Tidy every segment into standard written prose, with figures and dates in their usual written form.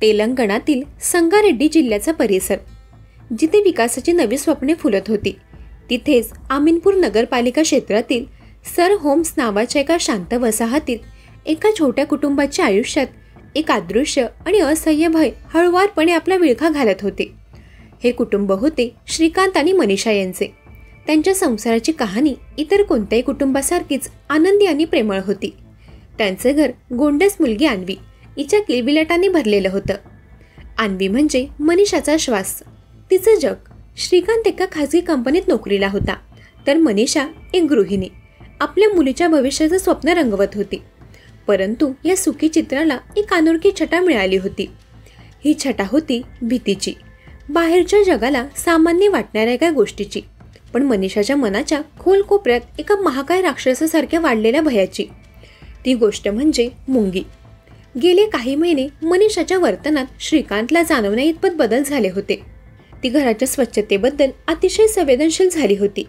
तेलंगणातील संगारेड्डी जिल्ह्याचा परिसर, जिथे विकासाची नवी स्वप्ने फुलत होती, तिथेच आमीनपूर नगरपालिका क्षेत्रातील सर होम्स नावाच्या एका शांत वसाहतीत एका छोट्या कुटुंबाच्या आयुष्यात एक अदृश्य आणि असह्य भय हळुवारपणे आपला विळखा घालत होते. हे कुटुंब होते श्रीकांत आणि मनीषा यांचे. त्यांच्या संसाराची कहाणी इतर कोणत्याही कुटुंबासारखीच आनंदी आणि प्रेमळ होती. त्यांचे घर गोंडस मुलगी अन्वी हिच्या किलबिलाटाने भरलेलं होतं. अन्वी म्हणजे मनीषाचा श्वास, तिचं जग. श्रीकांत एका खाजगी कंपनीत नोकरीला होता, तर मनीषा एक गृहिणी आपल्या मुलीच्या भविष्याचं स्वप्न रंगवत होती. परंतु या सुखी चित्राला एक अनोळखी छटा मिळाली होती. ही छटा होती भीतीची, बाहेरच्या जगाला सामान्य वाटणाऱ्या एका गोष्टीची, पण मनीषाच्या मनाच्या खोल कोपऱ्यात एका महाकाय राक्षसासारख्या वाढलेल्या भयाची. ती गोष्ट म्हणजे मुंगी. गेले काही महिने मनीषाच्या वर्तनात श्रीकांतला जाणवण्या इतपत बदल झाले होते. ती घराच्या स्वच्छतेबद्दल अतिशय संवेदनशील झाली होती.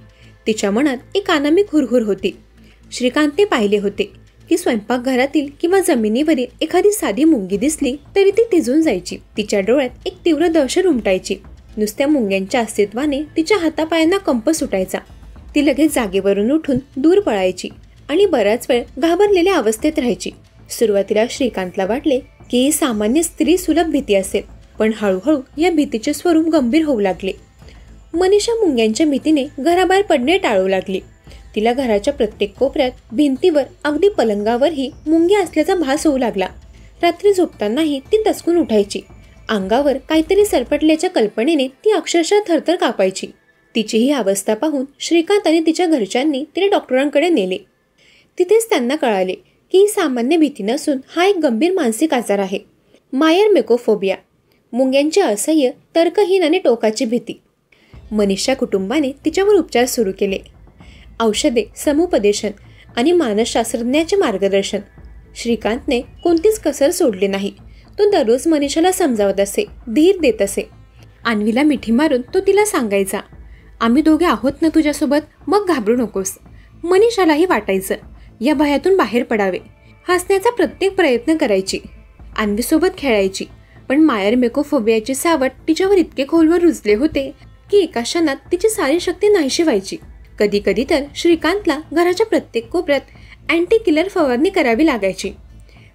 तिच्या मनात एक अनामिक हुरहुर होती. श्रीकांतने पाहिले होते की स्वयंपाकघरातील किंवा जमिनीवरील एखादी साधी मुंगी दिसली तरी ती थिजून जायची. तिच्या डोळ्यात एक तीव्र दहशत उमटायची. नुसत्या मुंग्यांच्या अस्तित्वाने तिच्या हातापायांना कंप सुटायचा. ती लगेच जागेवरून उठून दूर पळायची आणि बराच वेळ घाबरलेल्या अवस्थेत राहायची. सुरुवातीला श्रीकांतला वाटले की ही सामान्य स्त्री सुलभ भीती असेल, पण हळूहळू या भीतीचे स्वरूप गंभीर होऊ लागले. मनीषा मुंग्यांच्या भीतीने घराबाहेर पडणे टाळू लागली. तिला घराच्या प्रत्येक कोपऱ्यात, भिंतीवर, अगदी पलंगावरही मुंग्या असल्याचा भास होऊ लागला. रात्री झोपतानाही ती दचकून उठायची. अंगावर काहीतरी सरपटल्याच्या कल्पनेने ती अक्षरशः थरथर कापायची. तिची ही अवस्था पाहून श्रीकांत आणि तिच्या घरच्यांनी तिला डॉक्टरांकडे नेले. तिथेच त्यांना कळाले की ही सामान्य भीती नसून हा एक गंभीर मानसिक आजार आहे, मायरमेकोफोबिया, मुंग्यांची असह्य, तर्कहीन आणि टोकाची भीती. मनीषा कुटुंबाने तिच्यावर उपचार सुरू केले. औषधे, समुपदेशन आणि मानसशास्त्रज्ञाचे मार्गदर्शन. श्रीकांतने कोणतीच कसर सोडली नाही. तो दररोज मनीषाला समजावत असे, धीर देत असे. अन्वीला मिठी मारून तो तिला सांगायचा, आम्ही दोघे आहोत ना तुझ्यासोबत, मग घाबरू नकोस. मनीषालाही वाटायचं या भयातून बाहेर पडावे. हसण्याचा प्रत्येक प्रयत्न करायची, अन्वीसोबत खेळायची. पण मायरमेकोफोबियाची सावट तिच्यावर इतके खोलवर रुजले होते की एका क्षणात तिची सारी शक्ती नाहीशी व्हायची. कधी कधी तर श्रीकांतला घराच्या प्रत्येक कोपऱ्यात अँटी किलर फवारणी करावी लागायची.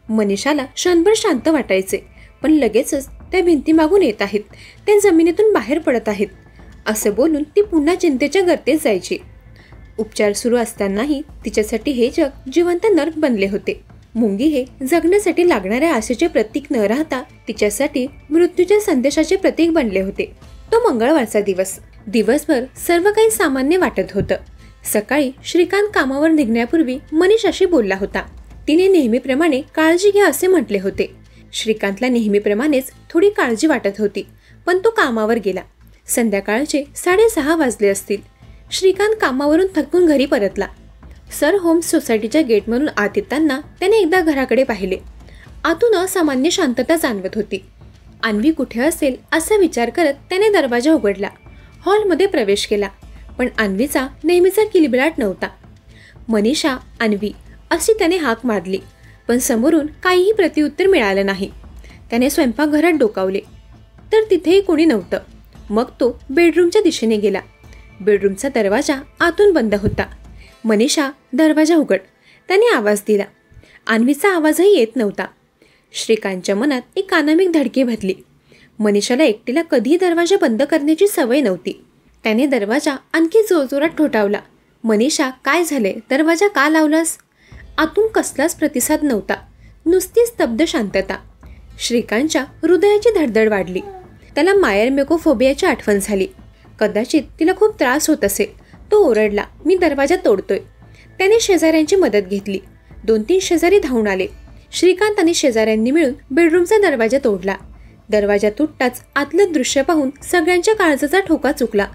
मनीषाला क्षणभर शांत वाटायचे, पण लगेचच त्या भिंती मागून येत आहेत, त्या जमिनीतून बाहेर पडत आहेत असं बोलून ती पुन्हा चिंतेच्या गर्तेत जायची. उपचार सुरू असतानाही तिच्यासाठी हे जग जिवंत नर्क बनले होते. मुंगी हे जगण्यासाठी लागणाऱ्या आशेचे प्रतीक न राहता तिच्यासाठी मृत्यूच्या संदेशाचे प्रतीक बनले होते. तो मंगळवारचा दिवस. दिवसभर सर्व काही सामान्य वाटत होतं. सकाळी श्रीकांत कामावर निघण्यापूर्वी मनीषाशी बोलला होता. तिने नेहमीप्रमाणे काळजी घ्या असे म्हटले होते. श्रीकांतला नेहमीप्रमाणेच थोडी काळजी वाटत होती, पण तो कामावर गेला. संध्याकाळचे 6:30 वाजले असतील. श्रीकांत कामावरून थकून घरी परतला. सर होम्स सोसायटीच्या गेटमधून आत येताना त्याने एकदा घराकडे पाहिले. आतून असामान्य शांतता जाणवत होती. अन्वी कुठे असेल असा विचार करत त्याने दरवाजा उघडला. हॉलमध्ये प्रवेश केला, पण अन्वीचा नेहमीचा किलबिलाट नव्हता. मनीषा, अन्वी अशी त्याने हाक मारली, पण समोरून काहीही प्रत्युत्तर मिळालं नाही. त्याने स्वयंपाकघरात डोकावले, तर तिथेही कोणी नव्हतं. मग तो बेडरूमच्या दिशेने गेला. बेडरूमचा दरवाजा आतून बंद होता. मनीषा, दरवाजा उघड, त्याने आवाज दिला. अन्वीचा आवाजही येत नव्हता. श्रीकांतच्या मनात एक अनामिक धडकी भरली. मनीषाला एकटीला कधीही दरवाजा बंद करण्याची सवय नव्हती. त्याने दरवाजा आणखी जोरजोरात ठोठावला. मनीषा, काय झाले? दरवाजा का लावलास? आतून कसलाच प्रतिसाद नव्हता, नुसती स्तब्ध शांतता. श्रीकांतच्या हृदयाची धडधड वाढली. त्याला मायरमेकोफोबियाची आठवण झाली. कदाचित तिला खूप त्रास होत असेल. तो ओरडला, मी दरवाजा तोडतोय. त्याने शेजाऱ्यांची मदत घेतली. 2-3 शेजारी धावून आले. श्रीकांत आणि शेजाऱ्यांनी मिळून बेडरूमचा दरवाजा तोडला. दरवाजा तुटताच आतलं दृश्य पाहून सगळ्यांच्या काळजाचा ठोका चुकला.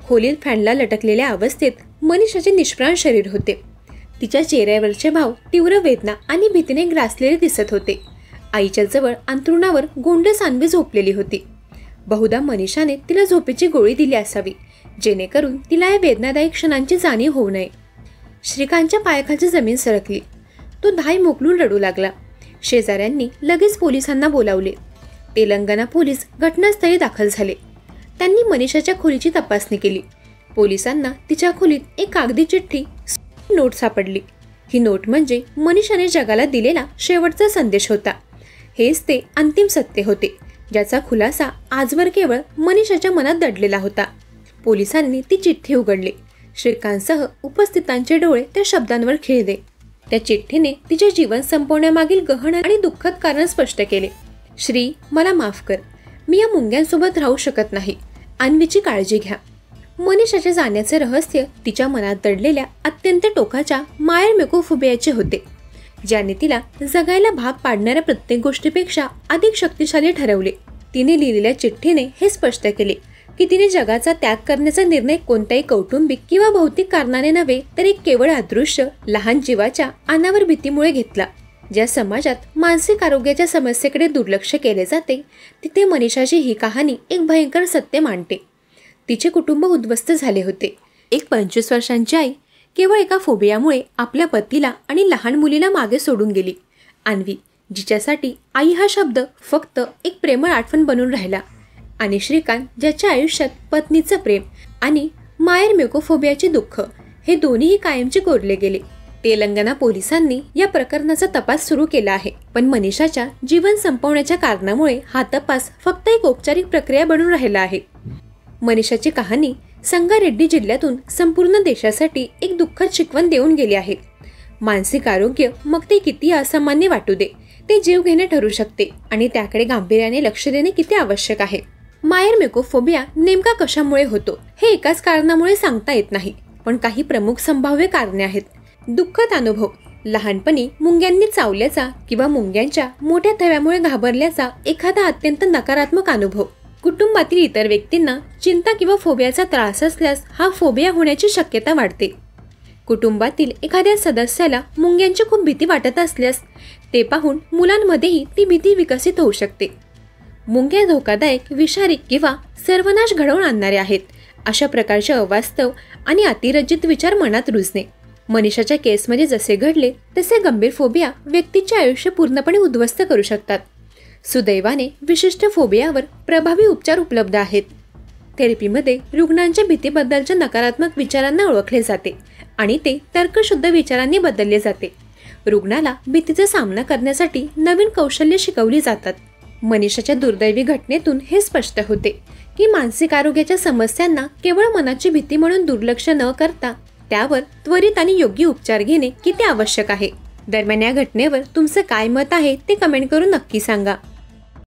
खोलीत फॅनला लटकलेल्या अवस्थेत मनीषाचे निष्प्राण शरीर होते. तिच्या चेहऱ्यावरचे भाव तीव्र वेदना आणि भीतीने ग्रासलेले दिसत होते. आईच्या जवळ अंथरुणावर गोंडस अन्वी झोपलेली होती. बहुधा मनीषाने तिला झोपेची गोळी दिली असावी, जेणेकरून तिला या वेदनादायक क्षणांची जाणीव होऊ नये. श्रीकांतच्या पायाखालची जमीन सरकली. तो धाय मोकलून रडू लागला. शेजाऱ्यांनी लगेच पोलिसांना बोलावले. तेलंगणा पोलीस घटनास्थळी दाखल झाले. त्यांनी मनीषाच्या खोलीची तपासणी केली. पोलिसांना तिच्या खोलीत एक कागदी चिठ्ठी नोट सापडली. ही नोट म्हणजे मनीषाने जगाला दिलेला शेवटचा संदेश होता. हेच ते अंतिम सत्य होते, ज्याचा खुलासा आजवर केवळ मनीषाच्या मनात दडलेला होता. पोलिसांनी ती चिठ्ठी उघडली. श्रीकांतसह उपस्थितांचे डोळे त्या शब्दांवर खिळले. त्या चिठ्ठीने तिचे जीवन संपवण्यामागील गहन आणि दुःखद कारण स्पष्ट केले. श्री, मला माफ कर. मी या मुंग्यांसोबत राहू शकत नाही. अन्वीची काळजी घ्या. मनीषाच्या जाण्याचे रहस्य तिच्या मनात दडलेल्या अत्यंत टोकाच्या मायरमेकोफोबियाचे होते, ज्याने तिला जगायला भाग पाडणाऱ्या प्रत्येक गोष्टीपेक्षा अधिक शक्तिशाली ठरवले. तिने लिहिलेल्या चिठ्ठीने हे स्पष्ट केले की तिने जगाचा त्याग करण्याचा निर्णय कोणत्याही कौटुंबिक किंवा भौतिक कारणाने नव्हे, तर एक केवळ अदृश्य लहान जीवाच्या अनावर भीतीमुळे घेतला. ज्या समाजात मानसिक आरोग्याच्या समस्येकडे दुर्लक्ष केले जाते, तिथे मनीषाची ही कहाणी एक भयंकर सत्य मांडते. तिचे कुटुंब उद्ध्वस्त झाले होते. एक 25 वर्षांची आई केवळ एका फोबियामुळे आपल्या पतीला आणि लहान मुलीला मागे सोडून गेली. अन्वी, जिच्यासाठी आई हा शब्द फक्त एक प्रेमळ आठवण बनून राहिला. आणि श्रीकांत, ज्याच्या आयुष्यात पत्नीचं प्रेम आणि मायरमेकोफोबियाचे दुःख हे दोन्हीही कायमचे कोरले गेले. तेलंगणा पोलिसांनी या प्रकरणाचा तपास सुरू केला आहे, पण मनीषाच्या जीवन संपवण्याच्या कारणामुळे हा तपास फक्त एक औपचारिक प्रक्रिया बनून राहिला आहे. मनीषाची कहाणी संगारेड्डी जिल्ह्यातून संपूर्ण देशासाठी एक दुःखद शिकवण देऊन गेली आहे. मानसिक आरोग्य, मग ते किती असामान्य वाटू दे, ते जीव घेणे ठरू शकते आणि त्याकडे गांभीर्याने लक्ष देणे किती आवश्यक आहे. मायरमेकोफोबिया नेमका कशामुळे होतो हे एकाच कारणामुळे सांगता येत नाही, पण काही प्रमुख संभाव्य कारणे आहेत. दुःखद अनुभव, लहानपणी मुंग्यांनी चावल्याचा किंवा मुंग्यांच्या मोठ्या थव्यामुळे घाबरल्याचा एखादा अत्यंत नकारात्मक अनुभव. कुटुंबातील इतर व्यक्तींना चिंता किंवा फोबियाचा त्रास असल्यास हा फोबिया होण्याची शक्यता वाढते. कुटुंबातील एखाद्या सदस्याला मुंग्यांची खूप भीती वाटत असल्यास ते पाहून मुलांमध्येही ती भीती विकसित होऊ शकते. मुंग्या धोकादायक, विषारी किंवा सर्वनाश घडवून आणणारे आहेत, अशा प्रकारचे अवास्तव आणि अतिरंजित विचार मनात रुजणे. मनीषाच्या केसमध्ये जसे घडले तसे गंभीर फोबिया व्यक्तीचे आयुष्य पूर्णपणे उद्ध्वस्त करू शकतात. सुदैवाने विशिष्ट फोबियावर प्रभावी उपचार उपलब्ध आहेत. थेरपीमध्ये रुग्णांच्या भीतीबद्दलच्या नकारात्मक विचारांना ओळखले जाते आणि ते तर्कशुद्ध विचारांनी बदलले जाते. रुग्णाला भीतीचा सामना करण्यासाठी नवीन कौशल्य शिकवली जातात. मनीषाच्या दुर्दैवी घटनेतून हे स्पष्ट होते की मानसिक आरोग्याच्या समस्यांना केवळ मनाची भीती म्हणून दुर्लक्ष न करता त्यावर त्वरित आणि योग्य उपचार घेणे किती आवश्यक आहे. दरम्यान या घटनेवर तुमचं काय मत आहे ते कमेंट करून नक्की सांगा.